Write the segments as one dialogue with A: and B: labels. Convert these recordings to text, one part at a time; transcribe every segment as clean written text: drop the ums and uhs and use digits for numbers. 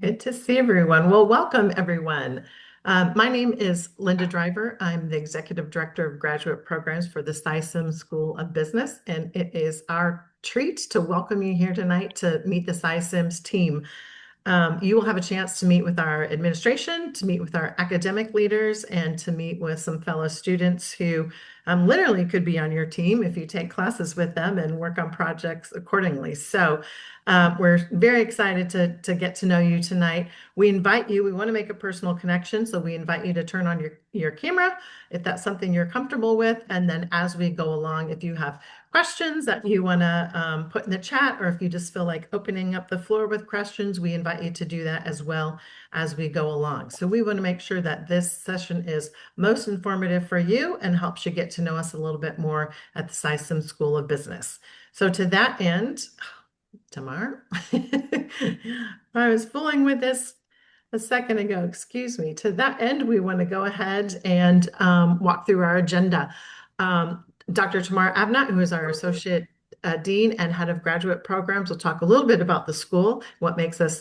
A: Good to see everyone. Well, welcome everyone. My name is Linda Driver. I'm the Executive Director of Graduate Programs for the Syms School of Business, and it is our treat to welcome you here tonight to meet the Syms team. You will have a chance to meet with our administration, to meet with our academic leaders, and to meet with some fellow students who literally could be on your team if you take classes with them and work on projects accordingly. So we're very excited to get to know you tonight. We invite you, we want to make a personal connection, so we invite you to turn on your camera if that's something you're comfortable with. And then as we go along, if you have questions that you want to put in the chat, or if you just feel like opening up the floor with questions, we invite you to do that as well as we go along. So we want to make sure that this session is most informative for you and helps you get to know us a little bit more at the Syms School of Business. So to that end, Tamar, I was fooling with this a second ago, excuse me. To that end, we want to go ahead and walk through our agenda. Dr. Tamar Abnat, who is our Associate Dean and Head of Graduate Programs, will talk a little bit about the school, what makes us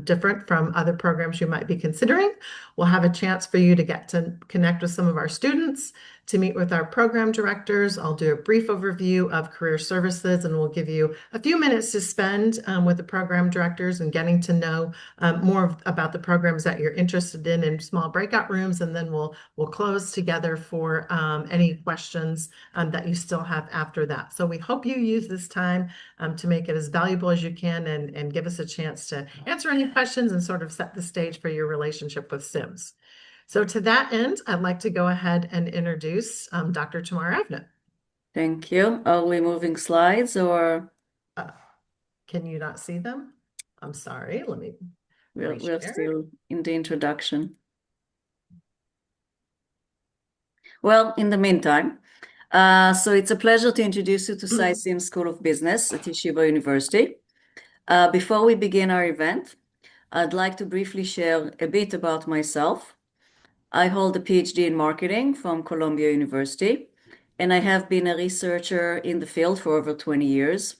A: different from other programs you might be considering. We'll have a chance for you to get to connect with some of our students, to meet with our program directors. I'll do a brief overview of career services, and we'll give you a few minutes to spend with the program directors and getting to know more about the programs that you're interested in small breakout rooms, and then we'll close together for any questions that you still have after that. So we hope you use this time to make it as valuable as you can and give us a chance to answer any questions and sort of set the stage for your relationship with Syms. So to that end, I'd like to go ahead and introduce Dr. Tamar Avnet.
B: Thank you. Are we moving slides or?
A: Can you not see them? I'm sorry. Let me
B: We're still in the introduction. Well, in the meantime, so it's a pleasure to introduce you to Syms School of Business at Yeshiva University. Before we begin our event, I'd like to briefly share a bit about myself. I hold a PhD in marketing from Columbia University, and I have been a researcher in the field for over 20 years.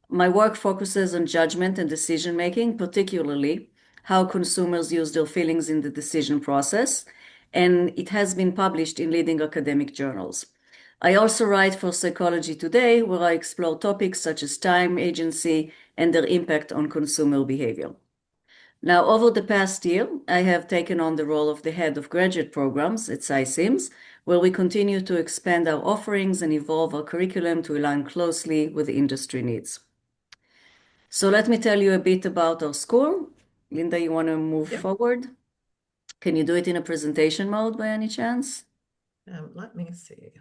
B: My work focuses on judgment and decision-making, particularly how consumers use their feelings in the decision process, and it has been published in leading academic journals. I also write for Psychology Today, where I explore topics such as time, agency, and their impact on consumer behavior. Now, over the past year, I have taken on the role of the head of graduate programs at Syms, where we continue to expand our offerings and evolve our curriculum to align closely with the industry needs. So let me tell you a bit about our school. Linda, you want to move forward? Can you do it in a presentation mode by any chance?
A: Let me see.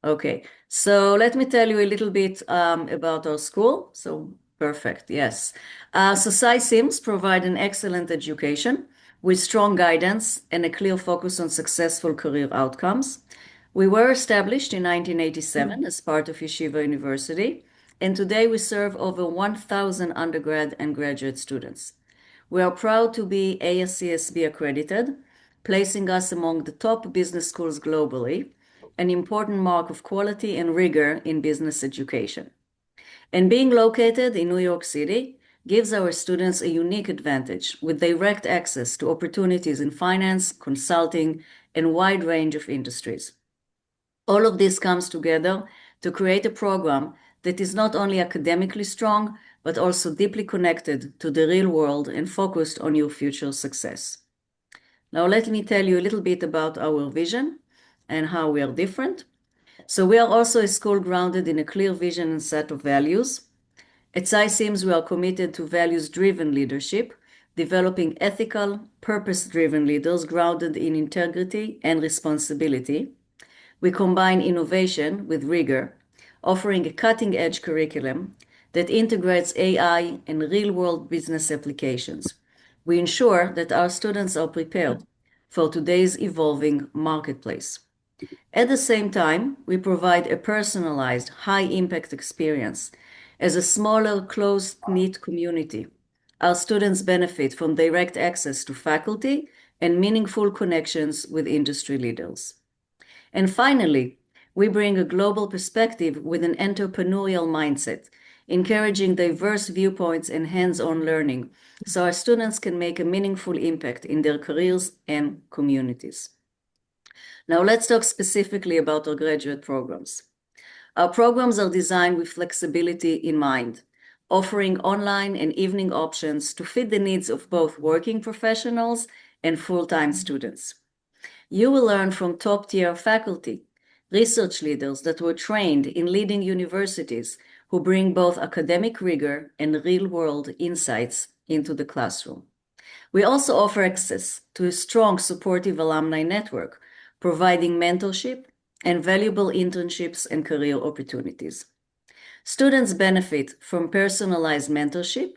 B: Okay, so let me tell you a little bit about our school. So perfect, yes. So Syms provide an excellent education with strong guidance and a clear focus on successful career outcomes. We were established in 1987 as part of Yeshiva University, and today we serve over 1,000 undergrad and graduate students. We are proud to be ASCSB accredited, placing us among the top business schools globally, an important mark of quality and rigor in business education. And being located in New York City gives our students a unique advantage with direct access to opportunities in finance, consulting, and a wide range of industries. All of this comes together to create a program that is not only academically strong, but also deeply connected to the real world and focused on your future success. Now, let me tell you a little bit about our vision and how we are different. So we are also a school grounded in a clear vision and set of values. At Syms, we are committed to values-driven leadership, developing ethical, purpose-driven leaders grounded in integrity and responsibility. We combine innovation with rigor, offering a cutting-edge curriculum that integrates AI and real-world business applications. We ensure that our students are prepared for today's evolving marketplace. At the same time, we provide a personalized, high-impact experience. As a smaller, close-knit community, our students benefit from direct access to faculty and meaningful connections with industry leaders. And finally, we bring a global perspective with an entrepreneurial mindset, encouraging diverse viewpoints and hands-on learning so our students can make a meaningful impact in their careers and communities. Now let's talk specifically about our graduate programs. Our programs are designed with flexibility in mind, offering online and evening options to fit the needs of both working professionals and full-time students. You will learn from top-tier faculty, research leaders that were trained in leading universities who bring both academic rigor and real-world insights into the classroom. We also offer access to a strong supportive alumni network, providing mentorship and valuable internships and career opportunities. Students benefit from personalized mentorship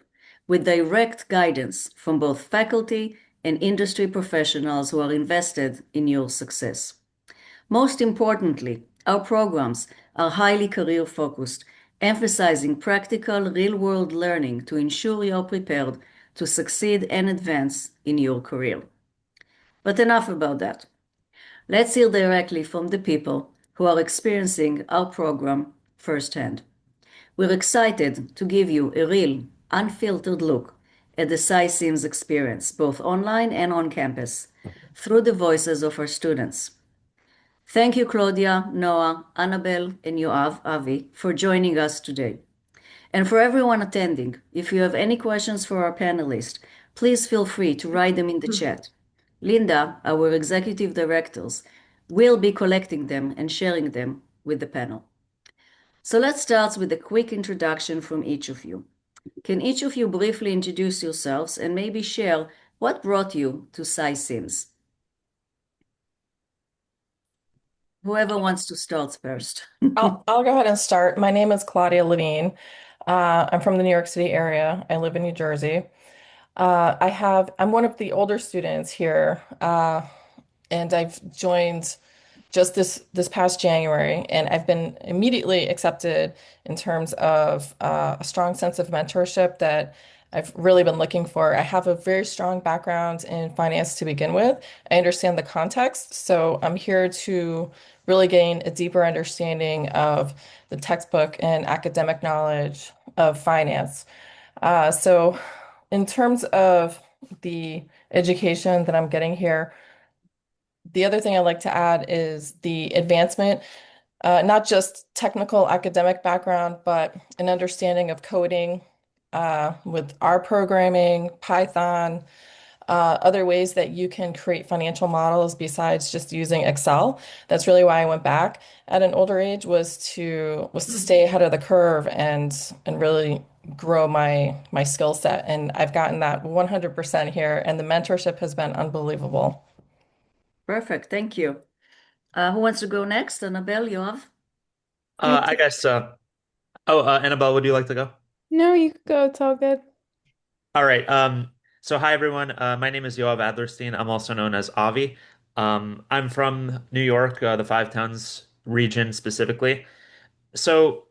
B: with direct guidance from both faculty and industry professionals who are invested in your success. Most importantly, our programs are highly career focused, emphasizing practical, real world learning to ensure you're prepared to succeed and advance in your career. But enough about that. Let's hear directly from the people who are experiencing our program firsthand. We're excited to give you a real, unfiltered look at the Syms experience, both online and on campus, through the voices of our students. Thank you, Claudia, Noah, Annabelle, and Yoav, Avi, for joining us today. And for everyone attending, if you have any questions for our panelists, please feel free to write them in the chat. Linda, our executive directors, will be collecting them and sharing them with the panel. So let's start with a quick introduction from each of you. Can each of you briefly introduce yourselves and maybe share what brought you to Syms? Whoever wants to start first.
C: I'll go ahead and start. My name is Claudia Levine. I'm from the New York City area. I live in New Jersey. I'm one of the older students here, and I've joined just this past January, and I've been immediately accepted in terms of a strong sense of mentorship that I've really been looking for. I have a very strong background in finance to begin with. I understand the context, so I'm here to really gain a deeper understanding of the textbook and academic knowledge of finance. So in terms of the education that I'm getting here, the other thing I'd like to add is the advancement, not just technical academic background, but an understanding of coding with R programming, Python, other ways that you can create financial models besides just using Excel. That's really why I went back at an older age was to stay ahead of the curve and really grow my skill set. And I've gotten that 100% here, and the mentorship has been unbelievable.
B: Perfect, thank you. Who wants to go next? Annabelle, Yoav?
D: I guess. Annabelle, would you like to go?
E: No, you could go. It's all good.
D: All right. So hi everyone. My name is Yoav Adlerstein. I'm also known as Avi. I'm from New York, the Five Towns region specifically. So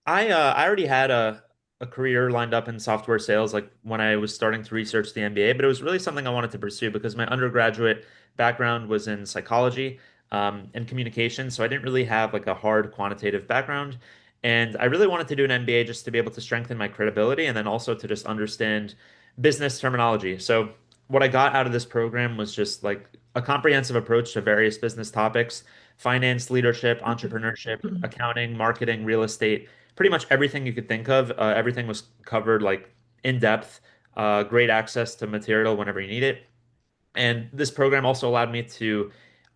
D: I already had a career lined up in software sales like when I was starting to research the MBA, but it was really something I wanted to pursue because my undergraduate background was in psychology and communication, so I didn't really have like a hard quantitative background. And I really wanted to do an MBA just to be able to strengthen my credibility and then also to just understand business terminology. So what I got out of this program was just like a comprehensive approach to various business topics, finance, leadership, entrepreneurship, accounting, marketing, real estate, pretty much everything you could think of. Everything was covered like in depth, great access to material whenever you need it. And this program also allowed me to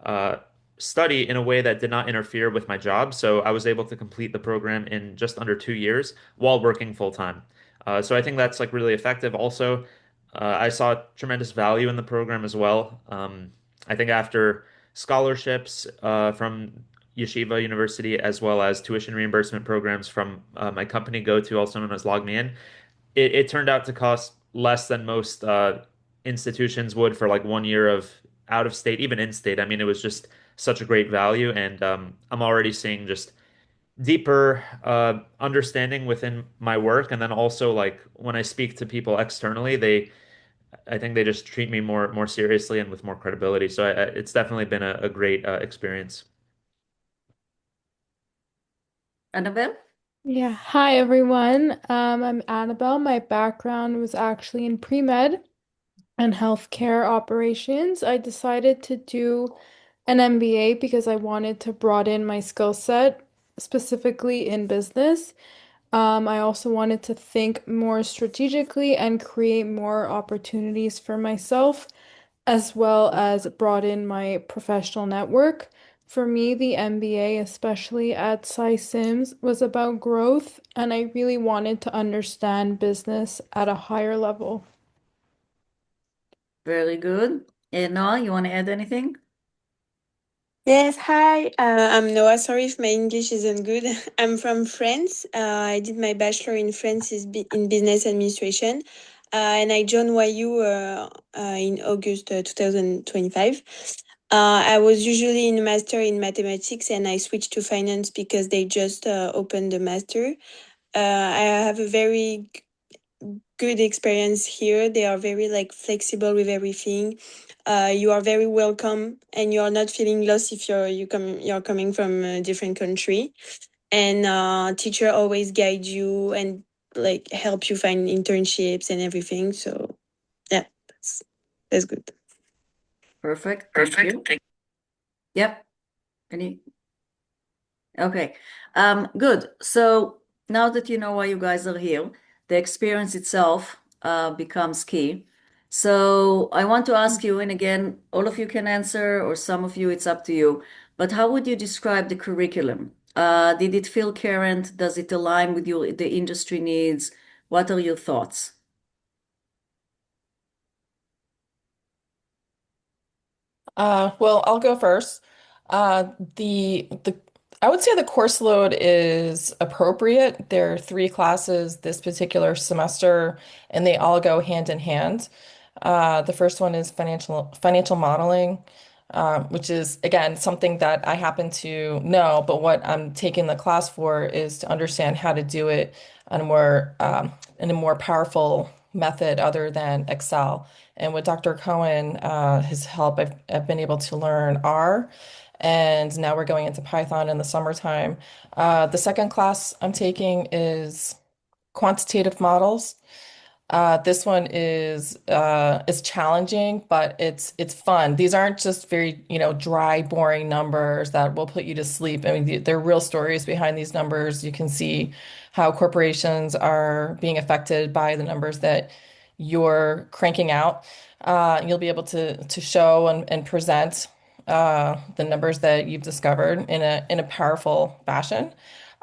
D: uh, study in a way that did not interfere with my job. So I was able to complete the program in just under 2 years while working full time. So I think that's like really effective. Also, I saw tremendous value in the program as well. I think after scholarships from Yeshiva University, as well as tuition reimbursement programs from my company GoTo, also known as LogMeIn, it turned out to cost less than most institutions would for like 1 year of out of state, even in state. I mean, it was just such a great value, and I'm already seeing just deeper understanding within my work, and then also like when I speak to people externally, I think they just treat me more seriously and with more credibility. So it's definitely been a great experience.
B: Annabelle?
E: Yeah, hi everyone. I'm Annabelle. My background was actually in pre-med and healthcare operations. I decided to do an MBA because I wanted to broaden my skill set, specifically in business. I also wanted to think more strategically and create more opportunities for myself, as well as broaden my professional network. For me, the MBA, especially at Syms, was about growth, and I really wanted to understand business at a higher level.
B: Very good. And Noah, you want to add anything?
F: Yes, hi. I'm Noah. Sorry if my English isn't good. I'm from France. I did my bachelor in in business administration, and I joined YU in August 2025. I was usually in a master in mathematics, and I switched to finance because they just opened the master. I have a very good experience here. They are very like flexible with everything. You are very welcome, and you are not feeling lost if you're coming from a different country. And teacher always guide you and like help you find internships and everything. So yeah, that's good.
B: Perfect. Thank you. Yep. Any? Okay. Good. So now that you know why you guys are here, the experience itself becomes key. So I want to ask you, and again, all of you can answer, or some of you, it's up to you. But how would you describe the curriculum? Did it feel current? Does it align with the industry needs? What are your thoughts?
C: Well, I'll go first. The I would say the course load is appropriate. There are three classes this particular semester, and they all go hand in hand. The first one is financial modeling, which is again something that I happen to know, but what I'm taking the class for is to understand how to do it in a more powerful method other than Excel. And with Dr. Cohen, his help, I've been able to learn R, and now we're going into Python in the summertime. The second class I'm taking is quantitative models. This one is challenging, but it's fun. These aren't just very, dry, boring numbers that will put you to sleep. I mean, there are real stories behind these numbers. You can see how corporations are being affected by the numbers that you're cranking out. You'll be able to show and present the numbers that you've discovered in a powerful fashion.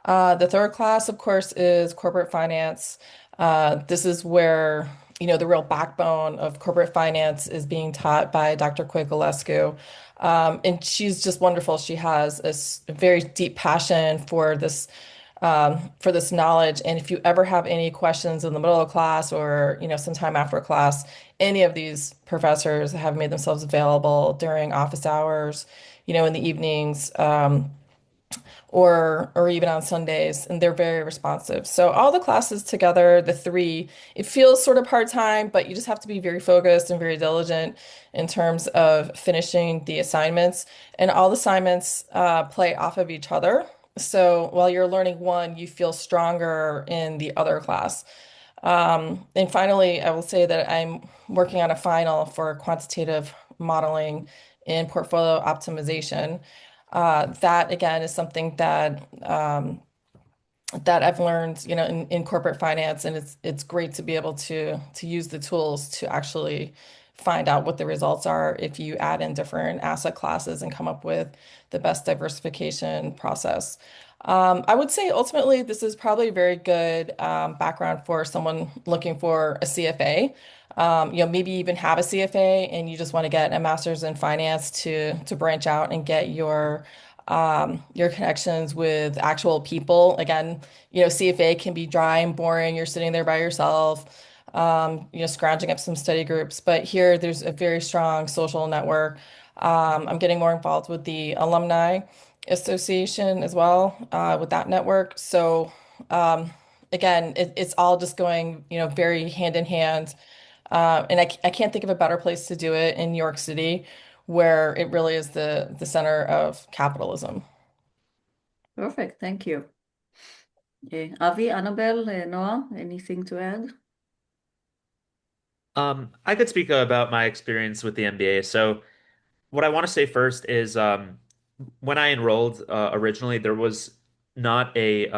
C: The third class, of course, is corporate finance. This is where, the real backbone of corporate finance is being taught by Dr. Quiglescu. And she's just wonderful. She has a very deep passion for this knowledge. And if you ever have any questions in the middle of class or, sometime after class, any of these professors have made themselves available during office hours, in the evenings. Or even on Sundays, and they're very responsive. So all the classes together, the three, it feels sort of part-time, but you just have to be very focused and very diligent in terms of finishing the assignments. And all the assignments play off of each other. So while you're learning one, you feel stronger in the other class. And finally, I will say that I'm working on a final for quantitative modeling in portfolio optimization. That again is something that I've learned, in corporate finance, and it's great to be able to use the tools to actually find out what the results are if you add in different asset classes and come up with the best diversification process. I would say ultimately this is probably a very good background for someone looking for a CFA. Maybe even have a CFA and you just want to get a master's in finance to branch out and get your connections with actual people. Again, CFA can be dry and boring. You're sitting there by yourself, scrounging up some study groups. But here, there's a very strong social network. I'm getting more involved with the alumni association as well, with that network. So, again, it's all just going, very hand in hand. And I can't think of a better place to do it in New York City, where it really is the center of capitalism.
B: Perfect. Thank you. Avi, Annabelle, Noah, anything to add?
D: I could speak about my experience with the MBA. So what I want to say first is when I enrolled originally, there was not a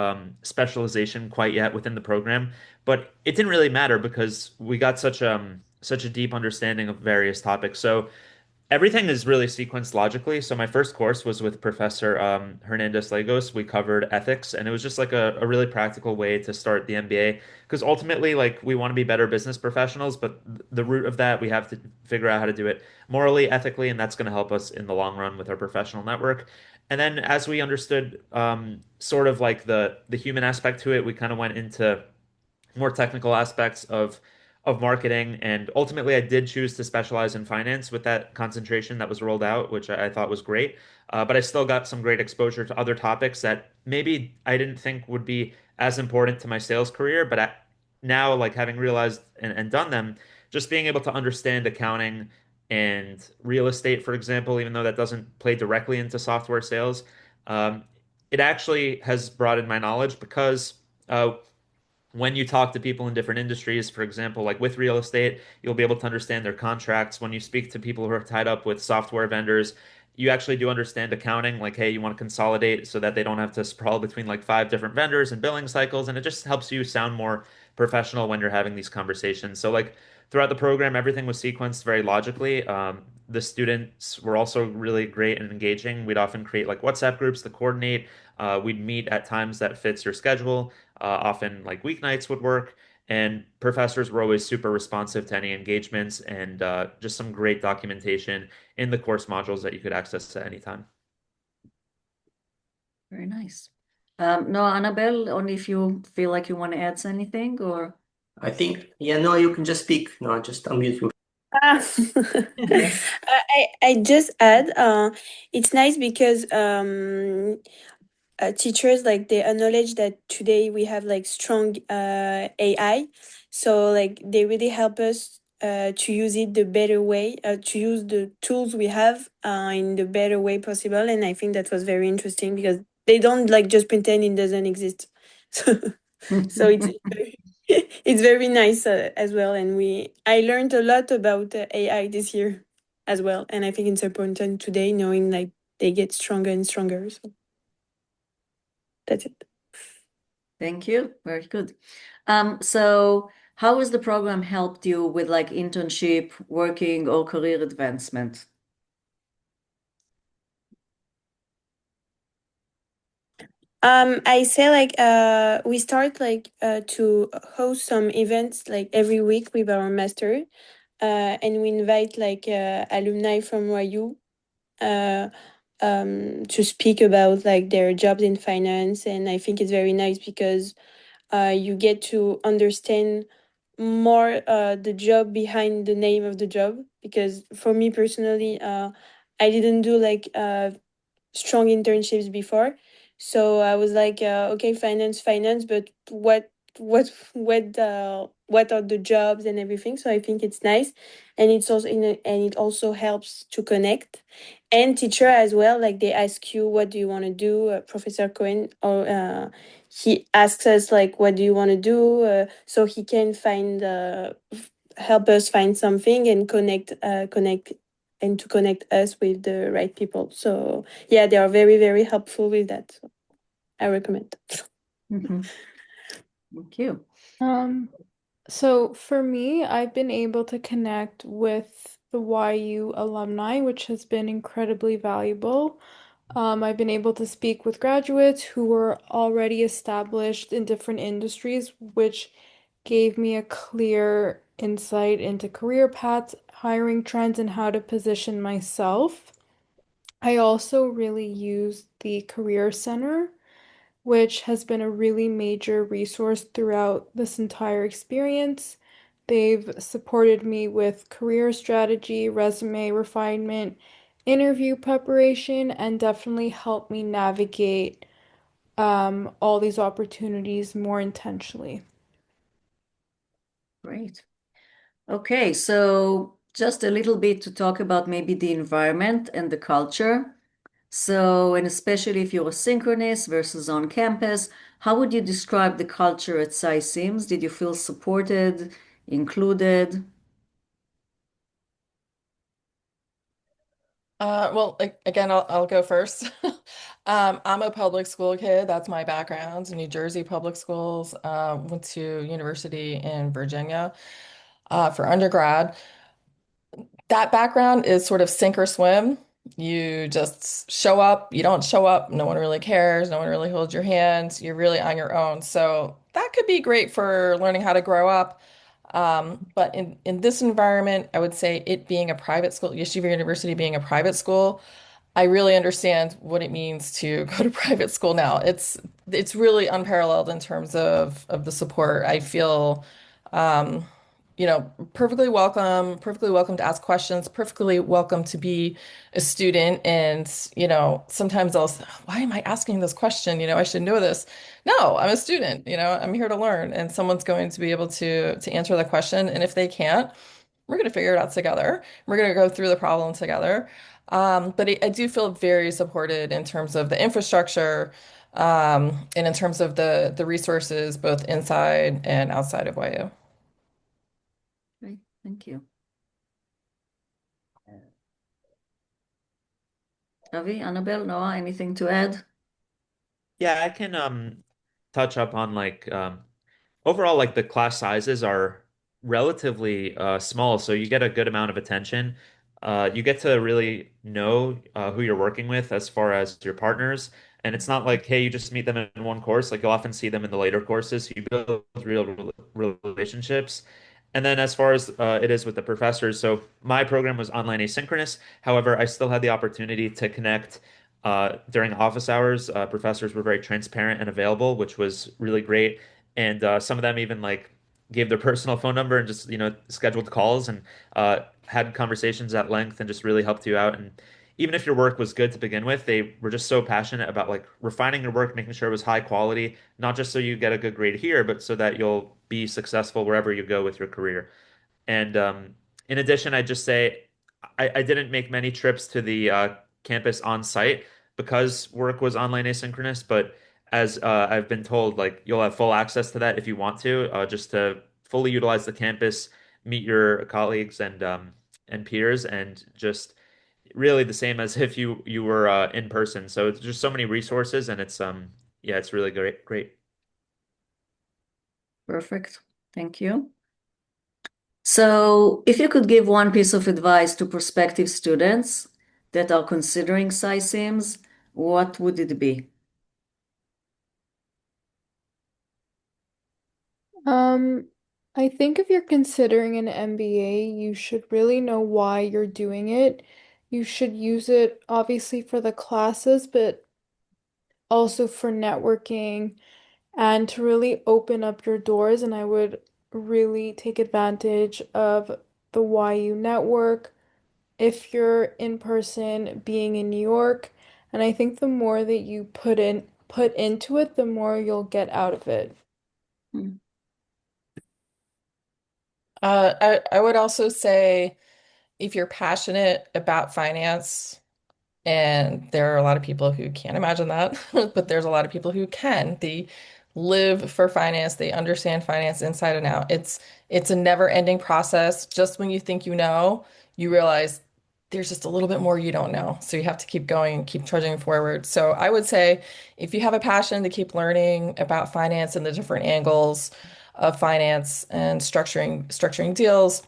D: specialization quite yet within the program, but it didn't really matter because we got such a deep understanding of various topics. So everything is really sequenced logically. So my first course was with Professor Hernandez Lagos. We covered ethics, and it was just like a really practical way to start the MBA. Because ultimately, like we want to be better business professionals, but the root of that, we have to figure out how to do it morally, ethically, and that's going to help us in the long run with our professional network. And then as we understood sort of like the human aspect to it, we kind of went into more technical aspects of marketing. And ultimately, I did choose to specialize in finance with that concentration that was rolled out, which I thought was great. But I still got some great exposure to other topics that maybe I didn't think would be as important to my sales career. But now, like having realized and done them, just being able to understand accounting and real estate, for example, even though that doesn't play directly into software sales, um, it actually has broadened my knowledge because when you talk to people in different industries, for example, like with real estate, you'll be able to understand their contracts. When you speak to people who are tied up with software vendors, you actually do understand accounting. Like, hey, you want to consolidate so that they don't have to sprawl between like five different vendors and billing cycles. And it just helps you sound more professional when you're having these conversations. So, like, throughout the program, everything was sequenced very logically. The students were also really great and engaging. We'd often create like WhatsApp groups to coordinate. We'd meet at times that fits your schedule. Often, like weeknights would work, and professors were always super responsive to any engagements and just some great documentation in the course modules that you could access at any time.
B: Very nice. No, Annabelle, only if you feel like you want to add anything or
G: I think, yeah, no, you can just speak. No, just unmute you.
F: Ah. I just add, it's nice because teachers like they acknowledge that today we have like strong AI, so like they really help us to use it the better way, to use the tools we have in the better way possible, and I think that was very interesting because they don't like just pretend it doesn't exist. So so it's it's very nice as well, and we I learned a lot about AI this year as well, and I think it's important today knowing like they get stronger and stronger. So that's it.
B: Thank you. Very good. So how has the program helped you with like internship, working, or career advancement?
F: I say like we start like to host some events like every week with our master, and we invite like alumni from YU uh, to speak about like their jobs in finance, and I think it's very nice because you get to understand more the job behind the name of the job. Because for me personally, I didn't do like strong internships before. So I was like, okay, finance, but what are the jobs and everything? So I think it's nice, and it's also and it also helps to connect, and teacher as well. Like they ask you, what do you want to do? Professor Cohen, or he asks us like, what do you want to do? So he can find help us find something and connect and to connect us with the right people. So yeah, they are very, very helpful with that. So I recommend.
B: Mhm. Thank you.
E: Um, so for me, I've been able to connect with the YU alumni, which has been incredibly valuable. I've been able to speak with graduates who were already established in different industries, which gave me a clear insight into career paths, hiring trends, and how to position myself. I also really used the Career Center, which has been a really major resource throughout this entire experience. They've supported me with career strategy, resume refinement, interview preparation, and definitely helped me navigate all these opportunities more intentionally.
B: Great. Okay, so just a little bit to talk about maybe the environment and the culture. So, and especially if you're asynchronous versus on campus, How would you describe the culture at Sims? Did you feel supported, included?
C: Again, I'll go first. I'm a public school kid. That's my background. New Jersey public schools. Went to university in Virginia for undergrad. That background is sort of sink or swim. You just show up, you don't show up, no one really cares, no one really holds your hand. You're really on your own. So that could be great for learning how to grow up. But in this environment, I would say it being a private school, Yeshiva University being a private school, I really understand what it means to go to private school now. It's really unparalleled in terms of the support. I feel um, perfectly welcome to ask questions, perfectly welcome to be a student. And, sometimes I'll say, why am I asking this question? I should know this. No, I'm a student, I'm here to learn, and someone's going to be able to answer the question. And if they can't, we're going to figure it out together. We're going to go through the problem together. But I do feel very supported in terms of the infrastructure, and in terms of the resources, both inside and outside of YU.
B: Great, thank you. Avi, Annabelle, Noah, anything to add?
D: Yeah, I can touch up on overall, like the class sizes are relatively small, so you get a good amount of attention. You get to really know who you're working with as far as your partners. And it's not like, hey, you just meet them in one course. Like you'll often see them in the later courses. So you build relationships. And then as far as it is with the professors, so my program was online asynchronous. However, I still had the opportunity to connect during office hours. Professors were very transparent and available, which was really great. And some of them even like gave their personal phone number and just, scheduled calls and had conversations at length and just really helped you out. And even if your work was good to begin with, they were just so passionate about like refining your work, making sure it was high quality, not just so you get a good grade here, but so that you'll be successful wherever you go with your career. And in addition, I'd just say I didn't make many trips to the campus on site because work was online asynchronous. But as I've been told, like you'll have full access to that if you want to, just to fully utilize the campus, meet your colleagues and peers, and just really the same as if you were in person. So it's just so many resources, and it's yeah, it's really great.
B: Perfect, thank you. So, if you could give one piece of advice to prospective students that are considering Sims, what would it be?
E: Um, I think if you're considering an MBA, you should really know why you're doing it. You should use it obviously for the classes, but also for networking and to really open up your doors. And I would really take advantage of the YU network if you're in person being in New York. And I think the more that you put into it, the more you'll get out of it.
B: Hmm.
C: I would also say if you're passionate about finance, and there are a lot of people who can't imagine that, but there's a lot of people who can. They live for finance, they understand finance inside and out. It's a never-ending process. Just when you think you know, you realize there's just a little bit more you don't know. So you have to keep going, keep trudging forward. So I would say if you have a passion to keep learning about finance and the different angles of finance and structuring deals,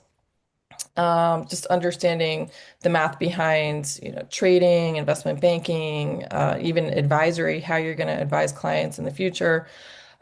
C: just understanding the math behind, trading, investment banking, even advisory, how you're going to advise clients in the future.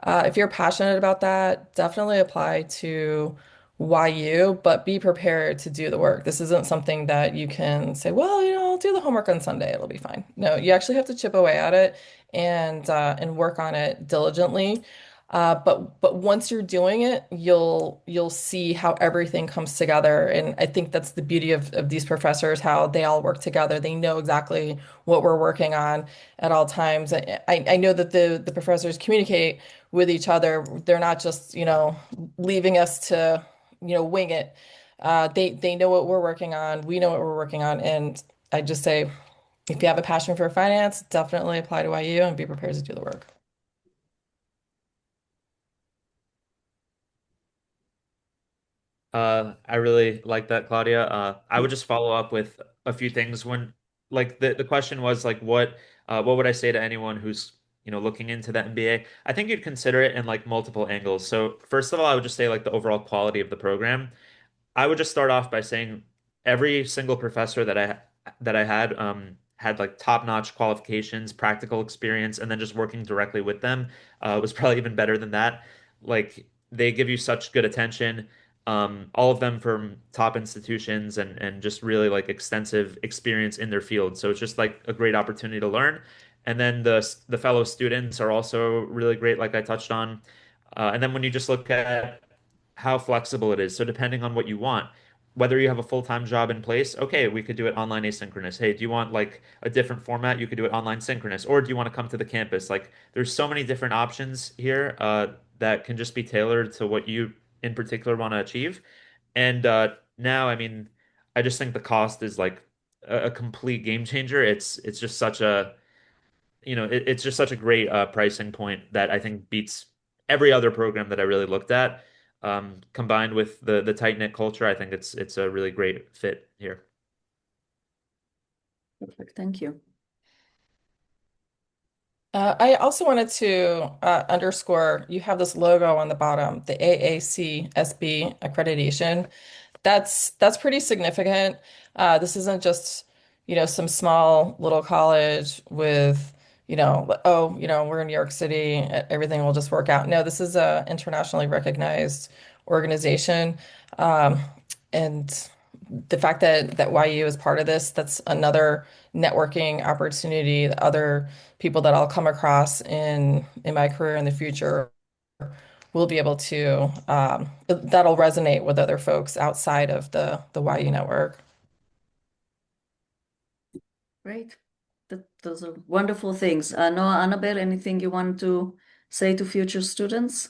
C: If you're passionate about that, definitely apply to YU, but be prepared to do the work. This isn't something that you can say, well, I'll do the homework on Sunday, it'll be fine. No, you actually have to chip away at it and work on it diligently. But once you're doing it, you'll see how everything comes together. And I think that's the beauty of these professors, how they all work together. They know exactly what we're working on at all times. I know that the professors communicate with each other. They're not just, leaving us to, wing it. They know what we're working on. We know what we're working on. And I just say, if you have a passion for finance, definitely apply to YU and be prepared to do the work.
D: I really like that, Claudia. I would just follow up with a few things when, like, the question was like, what would I say to anyone who's, looking into that MBA? I think you'd consider it in like multiple angles. So first of all, I would just say like the overall quality of the program. I would just start off by saying every single professor that I had like top-notch qualifications, practical experience, and then just working directly with them was probably even better than that. Like they give you such good attention, all of them from top institutions and just really like extensive experience in their field. So it's just like a great opportunity to learn. And then the fellow students are also really great, like I touched on. And then when you just look at how flexible it is. So depending on what you want, whether you have a full-time job in place, okay, we could do it online asynchronous. Hey, do you want like a different format? You could do it online synchronous, or do you want to come to the campus? Like there's so many different options here that can just be tailored to what you in particular want to achieve. And now, I mean, I just think the cost is like a complete game changer. It's just such a it's just such a great pricing point that I think beats every other program that I really looked at. Combined with the tight-knit culture, I think it's a really great fit here.
B: Perfect. Thank you.
C: I also wanted to underscore you have this logo on the bottom, the AACSB accreditation. That's pretty significant. This isn't just, some small little college with, oh, we're in New York City, everything will just work out. No, this is a internationally recognized organization. Um, and the fact that YU is part of this, that's another networking opportunity, other people that I'll come across in my career in the future will be able to that'll resonate with other folks outside of the YU network.
B: Great. Those are wonderful things. Noah, Annabelle, anything you want to say to future students?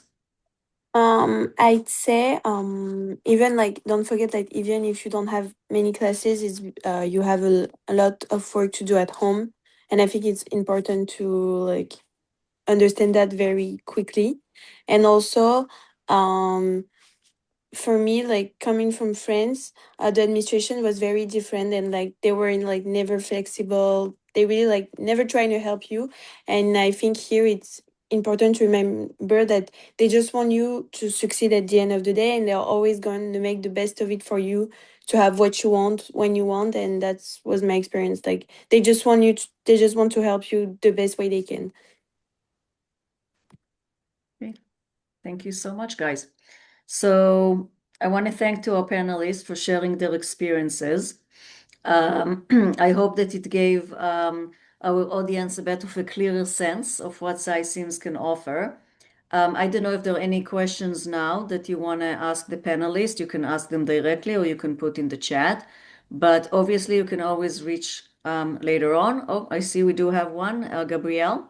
F: I'd say, even like, don't forget that even if you don't have many classes, you have a lot of work to do at home. And I think it's important to like understand that very quickly. And also, um, for me, like coming from France, the administration was very different and like they were in like never flexible. They really like never trying to help you. And I think here it's important to remember that they just want you to succeed at the end of the day and they're always going to make the best of it for you to have what you want when you want. And that's was my experience. Like they just want to help you the best way they can.
B: Okay. Thank you so much, guys. So I want to thank to our panelists for sharing their experiences. I hope that it gave our audience a bit of a clearer sense of what Syms can offer. I don't know if there are any questions now that you want to ask the panelists. You can ask them directly or you can put in the chat. But obviously, you can always reach later on. Oh, I see we do have one. Gabrielle.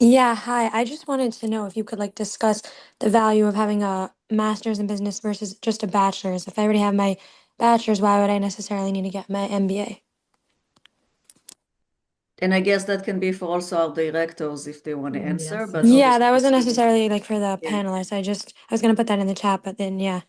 H: Yeah, hi. I just wanted to know if you could like discuss the value of having a master's in business versus just a bachelor's. If I already have my bachelor's, why would I necessarily need to get my MBA?
B: And I guess that can be for also our directors if they want to answer,
A: Yes.
B: but
H: Yeah,
B: obviously
H: that
B: the
H: wasn't
B: students.
H: necessarily like for the
B: Yeah.
H: panelists. I was gonna put that in the chat, but then yeah.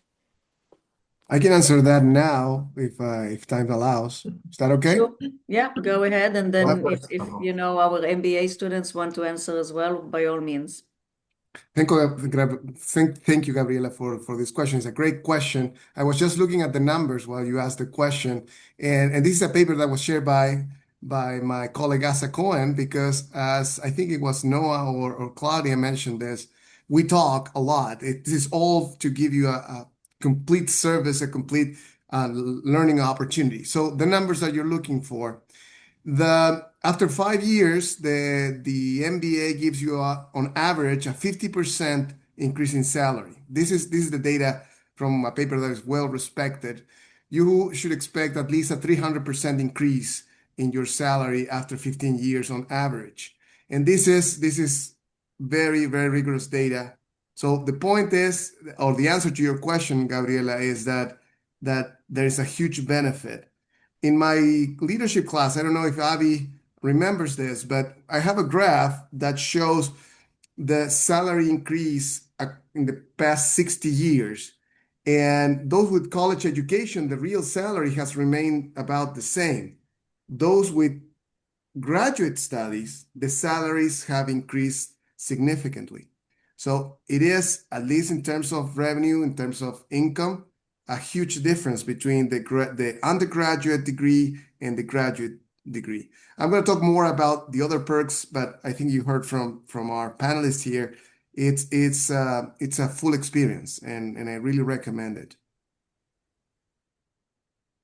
I: I can answer that now if time allows. Is that okay?
B: Sure. Yeah, go ahead. And then
I: Well,
B: if our MBA students want to answer as well, by all means.
I: Thank you, Gabriela, for this question. It's a great question. I was just looking at the numbers while you asked the question, and this is a paper that was shared by my colleague Asa Cohen, because as I think it was Noah or Claudia mentioned this, we talk a lot. This is all to give you a complete service, a complete learning opportunity. So the numbers that you're looking for. After 5 years, the MBA gives you on average a 50% increase in salary. This is the data from a paper that is well respected. You should expect at least a 300% increase in your salary after 15 years on average. And this is very, very rigorous data. So the point is, or the answer to your question, Gabriela, is that there is a huge benefit. In my leadership class, I don't know if Avi remembers this, but I have a graph that shows the salary increase in the past 60 years. And those with college education, the real salary has remained about the same. Those with graduate studies, the salaries have increased significantly. So it is, at least in terms of revenue, in terms of income, a huge difference between the undergraduate degree and the graduate degree. I'm going to talk more about the other perks, but I think you heard from our panelists here. It's a full experience, and I really recommend it.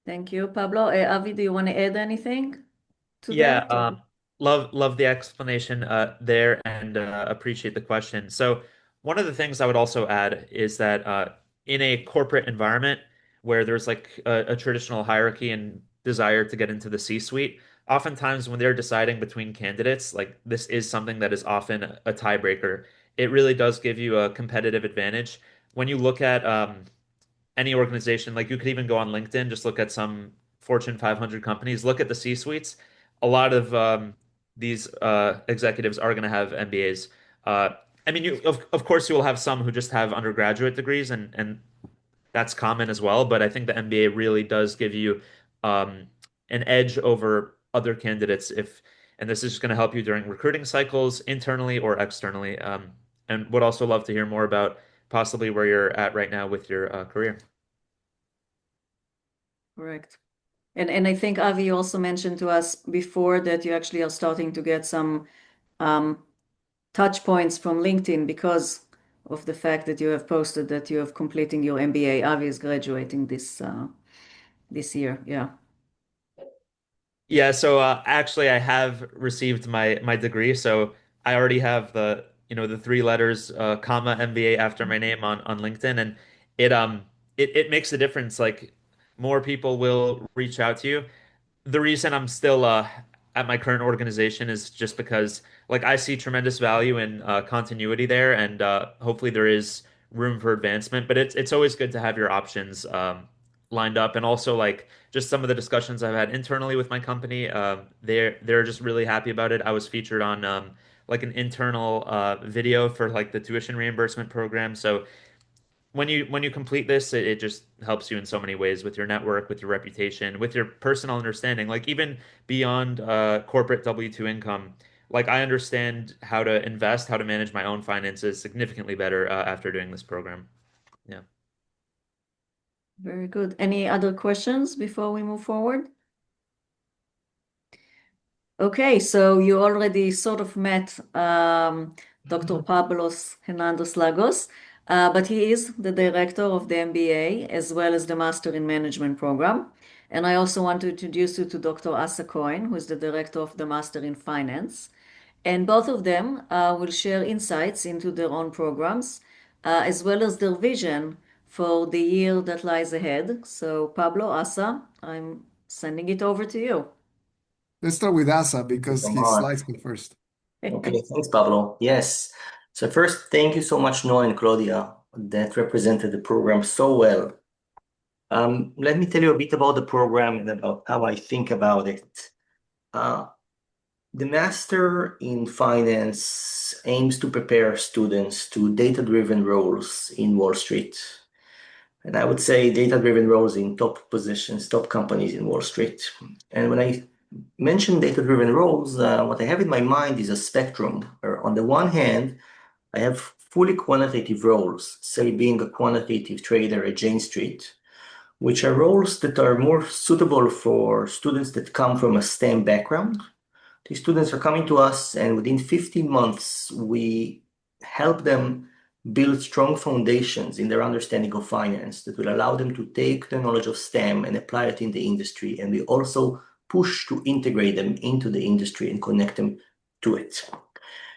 B: Thank you, Pablo. Avi, do you want to add anything to
D: Yeah,
B: that?
D: love the explanation there and appreciate the question. So one of the things I would also add is that in a corporate environment where there's like a traditional hierarchy and desire to get into the C-suite, oftentimes when they're deciding between candidates, like this is something that is often a tiebreaker. It really does give you a competitive advantage. When you look at any organization, like you could even go on LinkedIn, just look at some Fortune 500 companies, look at the C-suites. A lot of these executives are going to have MBAs. Uh, I mean, of course, you will have some who just have undergraduate degrees, and that's common as well. But I think the MBA really does give you um, an edge over other candidates and this is going to help you during recruiting cycles, internally or externally. And would also love to hear more about possibly where you're at right now with your career.
B: Correct. And I think Avi also mentioned to us before that you actually are starting to get some touch points from LinkedIn because of the fact that you have posted that you have completing your MBA. Avi is graduating this year. Yeah.
D: Yeah, so actually I have received my degree, so I already have the three letters comma MBA after my name on LinkedIn, and it makes a difference. Like more people will reach out to you. The reason I'm still at my current organization is just because like I see tremendous value in continuity there, and hopefully there is room for advancement. But it's always good to have your options lined up, and also like just some of the discussions I've had internally with my company, they're just really happy about it. I was featured on like an internal video for like the tuition reimbursement program, so when you complete this, it just helps you in so many ways with your network, with your reputation, with your personal understanding, like even beyond corporate W-2 income. Like I understand how to invest, how to manage my own finances significantly better after doing this program. Yeah.
B: Very good. Any other questions before we move forward? Okay, so you already sort of met Dr. Pablos Hernandez Lagos, but he is the director of the MBA as well as the Master in Management program. And I also want to introduce you to Dr. Asa Cohen, who is the director of the Master in Finance. And both of them will share insights into their own programs, as well as their vision for the year that lies ahead. So, Pablo, Asa, I'm sending it over to you.
I: Let's start with Asa
G: Thank you
I: because
G: so
I: his
G: much.
I: slides come first.
G: Okay, thanks, Pablo. Yes. So first, thank you so much, Noah and Claudia, that represented the program so well. Let me tell you a bit about the program and about how I think about it. Uh, the Master in Finance aims to prepare students to data-driven roles in Wall Street. And I would say data-driven roles in top positions, top companies in Wall Street. And when I mention data-driven roles, what I have in my mind is a spectrum, where on the one hand, I have fully quantitative roles, say being a quantitative trader at Jane Street, which are roles that are more suitable for students that come from a STEM background. These students are coming to us, and within 15 months, we help them build strong foundations in their understanding of finance that will allow them to take the knowledge of STEM and apply it in the industry. And we also push to integrate them into the industry and connect them to it.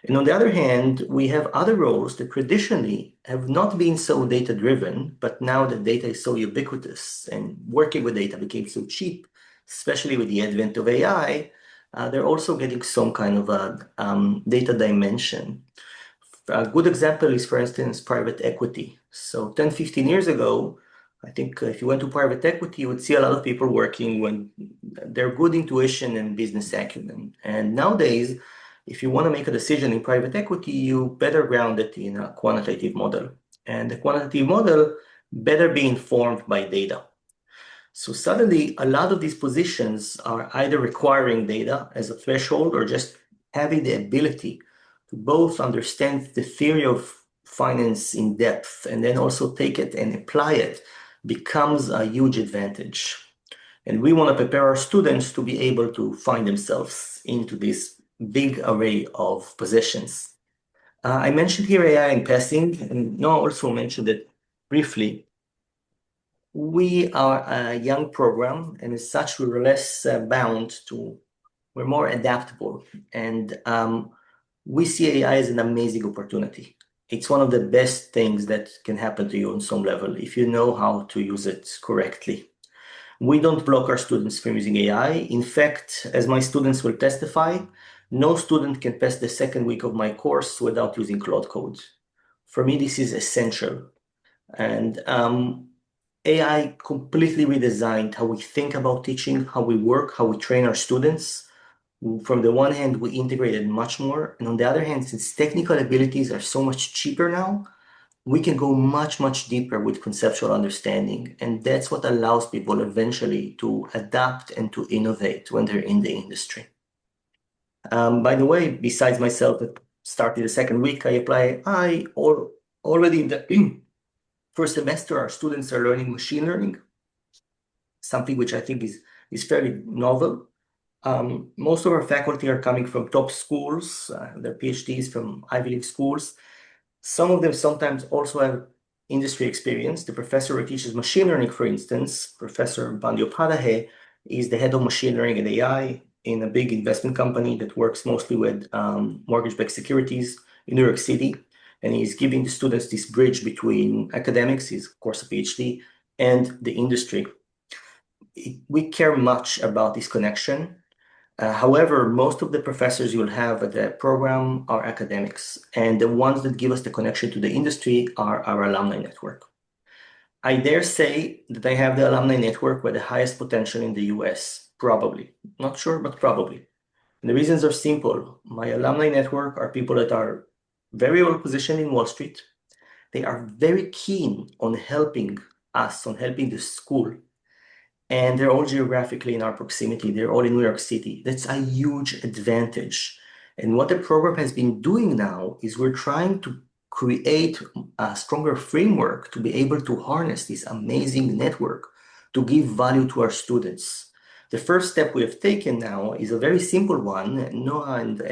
G: And on the other hand, we have other roles that traditionally have not been so data-driven, but now that data is so ubiquitous and working with data became so cheap, especially with the advent of AI, they're also getting some kind of a data dimension. A good example is, for instance, private equity. So 10, 15 years ago, I think if you went to private equity, you would see a lot of people working when they're good intuition and business acumen. And nowadays, if you want to make a decision in private equity, you better ground it in a quantitative model. And the quantitative model better be informed by data. So suddenly, a lot of these positions are either requiring data as a threshold or just having the ability to both understand the theory of finance in depth and then also take it and apply it becomes a huge advantage. And we want to prepare our students to be able to find themselves into this big array of positions. I mentioned here AI in passing, and Noah also mentioned it briefly. We are a young program, and as such, we're less we're more adaptable. And we see AI as an amazing opportunity. It's one of the best things that can happen to you on some level if you know how to use it correctly. We don't block our students from using AI. In fact, as my students will testify, no student can pass the second week of my course without using Claude Code. For me, this is essential. And AI completely redesigned how we think about teaching, how we work, how we train our students. From the one hand, we integrated much more. And on the other hand, since technical abilities are so much cheaper now, we can go much, much deeper with conceptual understanding. And that's what allows people eventually to adapt and to innovate when they're in the industry. By the way, besides myself that started the second week, already in the first semester, our students are learning machine learning, something which I think is fairly novel. Most of our faculty are coming from top schools, their PhDs from Ivy League schools. Some of them sometimes also have industry experience. The professor who teaches machine learning, for instance, Professor Bandyopadhyay, is the head of machine learning and AI in a big investment company that works mostly with mortgage-backed securities in New York City. And he's giving the students this bridge between academics, he's of course a PhD, and the industry. We care much about this connection. However, most of the professors you'll have at the program are academics, and the ones that give us the connection to the industry are our alumni network. I dare say that I have the alumni network with the highest potential in the US, probably. Not sure, but probably. And the reasons are simple. My alumni network are people that are very well positioned in Wall Street. They are very keen on helping us, on helping the school, and they're all geographically in our proximity. They're all in New York City. That's a huge advantage. And what the program has been doing now is we're trying to create a stronger framework to be able to harness this amazing network to give value to our students. The first step we have taken now is a very simple one. Noah and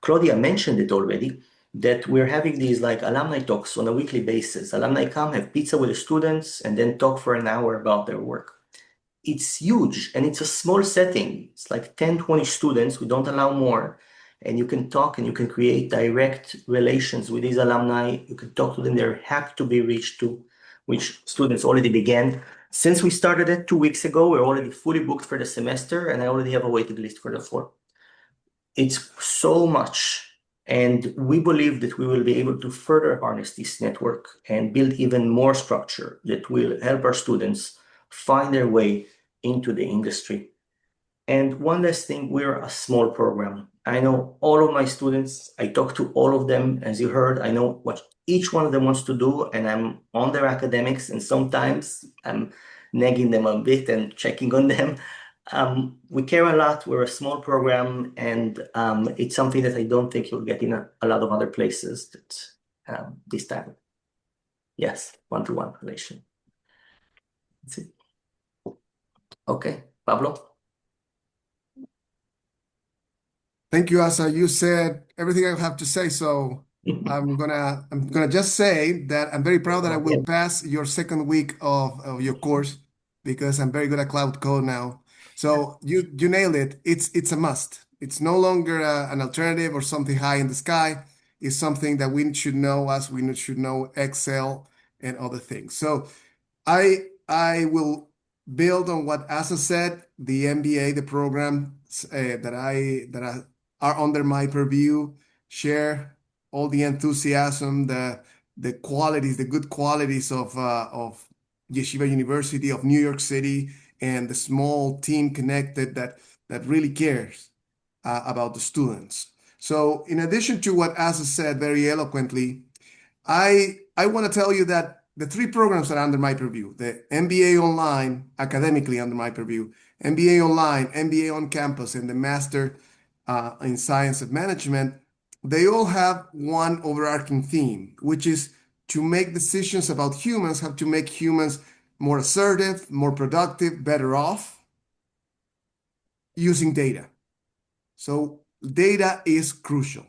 G: Claudia mentioned it already, that we're having these like alumni talks on a weekly basis. Alumni come, have pizza with the students, and then talk for an hour about their work. It's huge and it's a small setting. It's like 10, 20 students. We don't allow more. And you can talk and you can create direct relations with these alumni. You can talk to them. They're happy to be reached to, which students already began. Since we started it 2 weeks ago, we're already fully booked for the semester, and I already have a waiting list for the fall. It's so much. And we believe that we will be able to further harness this network and build even more structure that will help our students find their way into the industry. And one last thing, we're a small program. I know all of my students, I talk to all of them. As you heard, I know what each one of them wants to do, and I'm on their academics, and sometimes I'm nagging them a bit and checking on them. We care a lot. We're a small program, and it's something that I don't think you'll get in a lot of other places that this time. Yes, one-to-one relation. That's it. Okay, Pablo.
I: Thank you, Asa. You said everything I have to say, so I'm gonna just say that I'm very proud that I will pass your second week of your course because I'm very good at cloud code now. So you nailed it. It's a must. It's no longer an alternative or something high in the sky. It's something that we should know as we should know Excel and other things. So I will build on what Asa said. The MBA, the programs that are under my purview, share all the enthusiasm, the qualities, the good qualities of Yeshiva University of New York City, and the small team connected that really cares about the students. So in addition to what Asa said very eloquently, I want to tell you that the three programs that are under my purview, the MBA online, academically under my purview, MBA online, MBA on campus, and the Master in Science of Management, they all have one overarching theme, which is to make decisions about humans, how to make humans more assertive, more productive, better off using data. So data is crucial.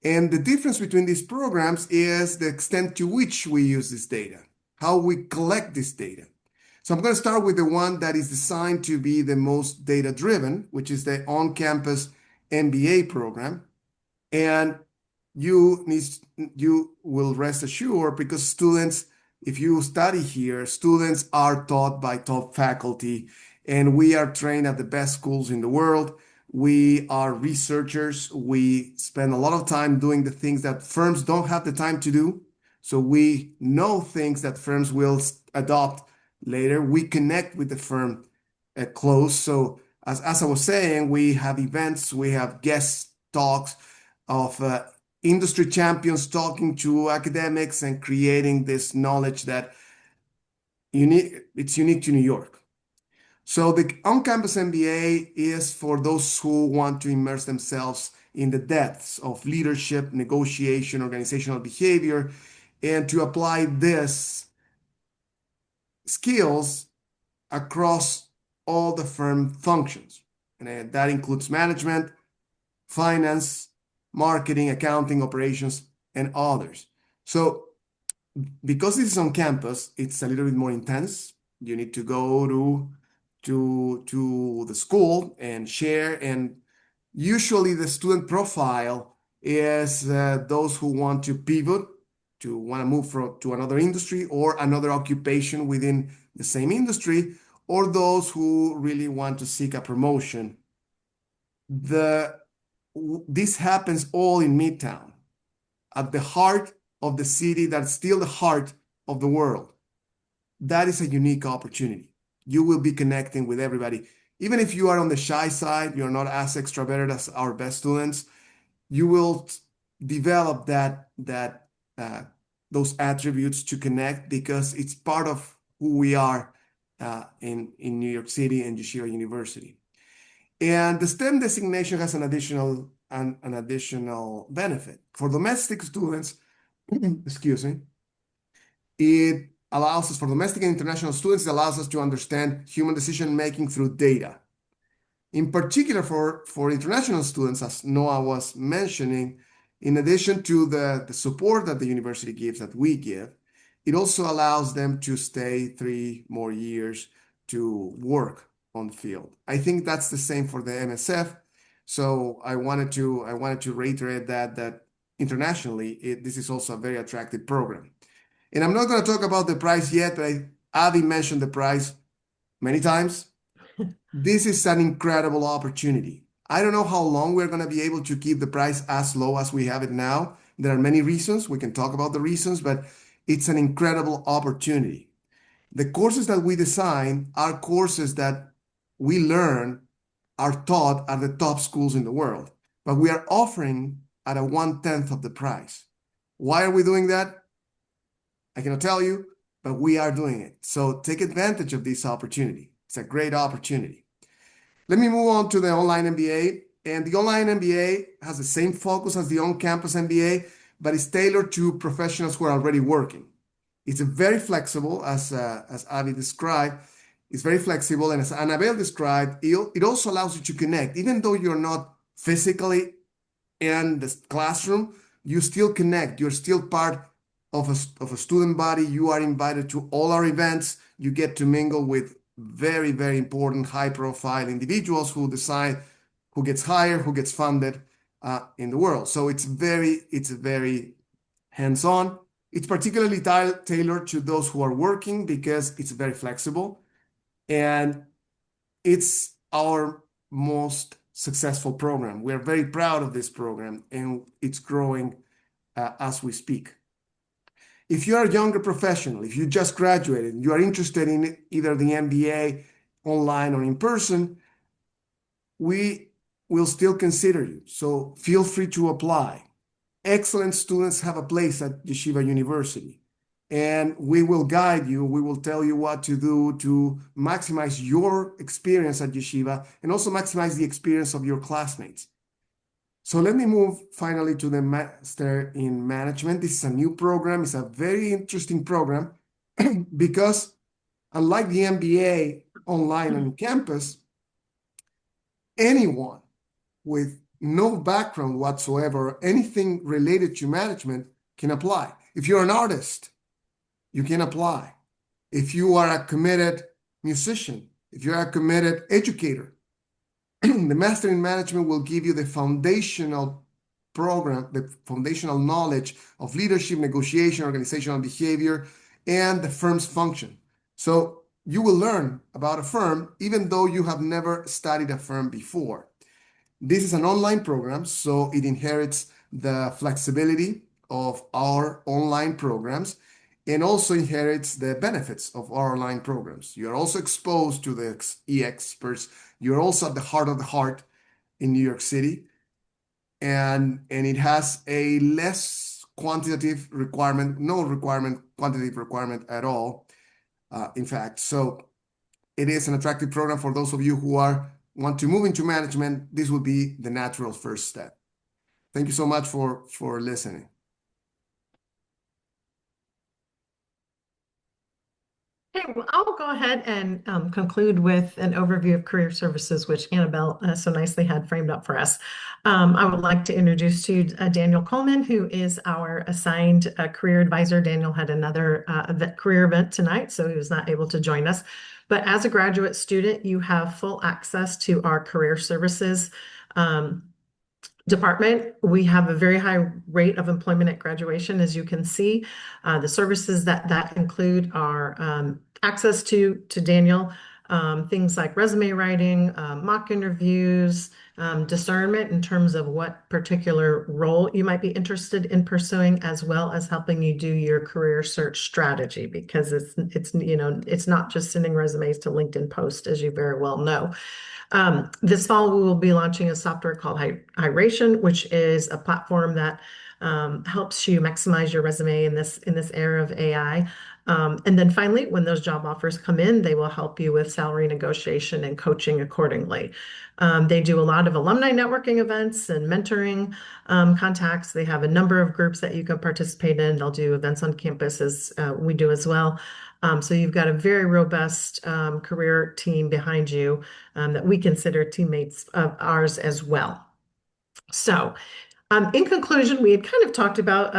I: And the difference between these programs is the extent to which we use this data, how we collect this data. So I'm going to start with the one that is designed to be the most data-driven, which is the on-campus MBA program. And you will rest assured because students, if you study here, students are taught by top faculty, and we are trained at the best schools in the world. We are researchers. We spend a lot of time doing the things that firms don't have the time to do. So we know things that firms will adopt later. We connect with the firm close. So as I was saying, we have events, we have guest talks of industry champions talking to academics and creating this knowledge that it's unique to New York. So the on-campus MBA is for those who want to immerse themselves in the depths of leadership, negotiation, organizational behavior, and to apply these skills across all the firm functions. And that includes management, finance, marketing, accounting, operations, and others. So because this is on campus, it's a little bit more intense. You need to go to the school and share. And usually the student profile is those who want to pivot, to want to move to another industry or another occupation within the same industry, or those who really want to seek a promotion. This happens all in Midtown, at the heart of the city that's still the heart of the world. That is a unique opportunity. You will be connecting with everybody. Even if you are on the shy side, you're not as extroverted as our best students, you will develop those attributes to connect because it's part of who we are in New York City and Yeshiva University. And the STEM designation has an additional benefit. For domestic students, excuse me, it allows us, for domestic and international students, it allows us to understand human decision-making through data. In particular, for international students, as Noah was mentioning, in addition to the support that the university gives, that we give, it also allows them to stay 3 more years to work on the field. I think that's the same for the MSF. So I wanted to reiterate that internationally, this is also a very attractive program. And I'm not going to talk about the price yet, but Avi mentioned the price many times. This is an incredible opportunity. I don't know how long we're going to be able to keep the price as low as we have it now. There are many reasons. We can talk about the reasons, but it's an incredible opportunity. The courses that we design are courses that we learn are taught at the top schools in the world, but we are offering at a 1/10 of the price. Why are we doing that? I cannot tell you, but we are doing it. So take advantage of this opportunity. It's a great opportunity. Let me move on to the online MBA. And the online MBA has the same focus as the on-campus MBA, but it's tailored to professionals who are already working. It's very flexible, as Avi described. It's very flexible, and as Annabelle described, it also allows you to connect. Even though you're not physically in the classroom, you still connect. You're still part of a student body. You are invited to all our events. You get to mingle with very, very important high-profile individuals who decide who gets hired, who gets funded in the world. So it's very hands-on. It's particularly tailored to those who are working because it's very flexible. And it's our most successful program. We're very proud of this program, and it's growing as we speak. If you are a younger professional, if you just graduated, you are interested in either the MBA online or in person, we we'll still consider you. So feel free to apply. Excellent students have a place at Yeshiva University, and we will guide you. We will tell you what to do to maximize your experience at Yeshiva and also maximize the experience of your classmates. So let me move finally to the Master in Management. This is a new program. It's a very interesting program because unlike the MBA online on campus, anyone with no background whatsoever, anything related to management can apply. If you're an artist, you can apply. If you are a committed musician, if you're a committed educator, the Master in Management will give you the foundational program, the foundational knowledge of leadership, negotiation, organizational behavior, and the firm's function. So you will learn about a firm even though you have never studied a firm before. This is an online program, so it inherits the flexibility of our online programs and also inherits the benefits of our online programs. You're also exposed to the e-experts. You're also at the heart of the heart in New York City. And it has a less quantitative requirement, no requirement, quantitative requirement at all, in fact. So it is an attractive program for those of you who want to move into management. This would be the natural first step. Thank you so much for listening.
A: Okay, well, I'll go ahead and conclude with an overview of career services, which Annabelle so nicely had framed up for us. I would like to introduce to you Daniel Coleman, who is our assigned career advisor. Daniel had another career event tonight, so he was not able to join us. But as a graduate student, you have full access to our career services department. We have a very high rate of employment at graduation, as you can see. The services that include are access to Daniel, things like resume writing, mock interviews, discernment in terms of what particular role you might be interested in pursuing, as well as helping you do your career search strategy, because it's not just sending resumes to LinkedIn posts, as you very well know. This fall, we will be launching a software called Hiration, which is a platform that helps you maximize your resume in this era of AI. And then finally, when those job offers come in, they will help you with salary negotiation and coaching accordingly. They do a lot of alumni networking events and mentoring contacts. They have a number of groups that you can participate in. They'll do events on campus as we do as well. So you've got a very robust career team behind you that we consider teammates of ours as well. So in conclusion, we had kind of talked about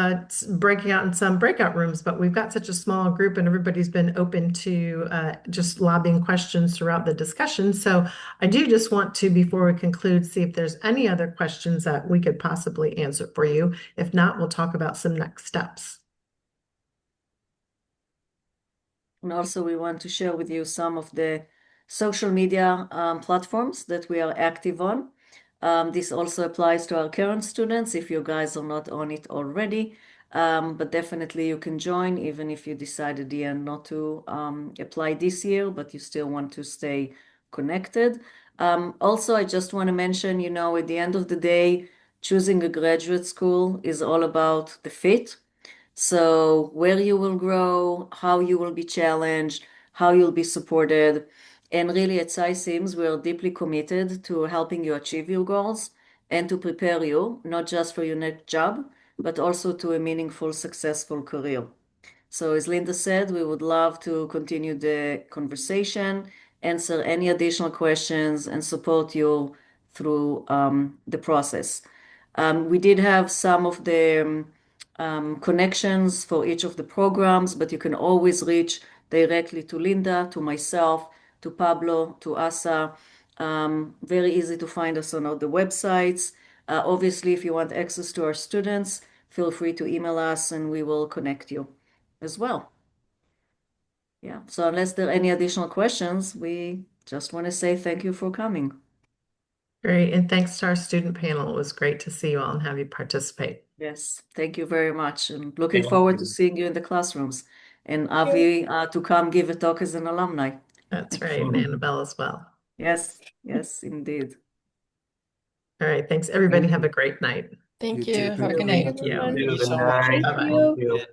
A: breaking out in some breakout rooms, but we've got such a small group and everybody's been open to just lobbing questions throughout the discussion. So I do just want to, before we conclude, see if there's any other questions that we could possibly answer for you. If not, we'll talk about some next steps.
B: And also, we want to share with you some of the social media platforms that we are active on. This also applies to our current students if you guys are not on it already. But definitely you can join even if you decide at the end not to apply this year, but you still want to stay connected. Also, I just want to mention, at the end of the day, choosing a graduate school is all about the fit. So where you will grow, how you will be challenged, how you'll be supported. And really at Syms, we are deeply committed to helping you achieve your goals and to prepare you, not just for your next job, but also to a meaningful, successful career. So as Linda said, we would love to continue the conversation, answer any additional questions, and support you through the process. We did have some of the connections for each of the programs, but you can always reach directly to Linda, to myself, to Pablo, to Asa. Very easy to find us on all the websites. Obviously, if you want access to our students, feel free to email us and we will connect you as well. Yeah, so unless there are any additional questions, we just want to say thank you for coming.
A: Great, and thanks to our student panel. It was great to see you all and have you participate.
B: Yes, thank you very much. And looking forward to seeing you in the classrooms. And Avi to come give a talk as an alumni.
A: That's right, and Annabelle as well.
B: Yes, yes, indeed.
A: All right. Thanks, everybody. Have a great night.
C: Thank
I: You
C: you.
I: too.
C: Have a
I: Thank
C: good
I: you very
C: night.
I: much,
E: Everyone.
I: everyone.
G: Good
C: Thank you so much.
G: night.
E: Thank
A: Bye-bye.
G: Thank
E: you.
G: you.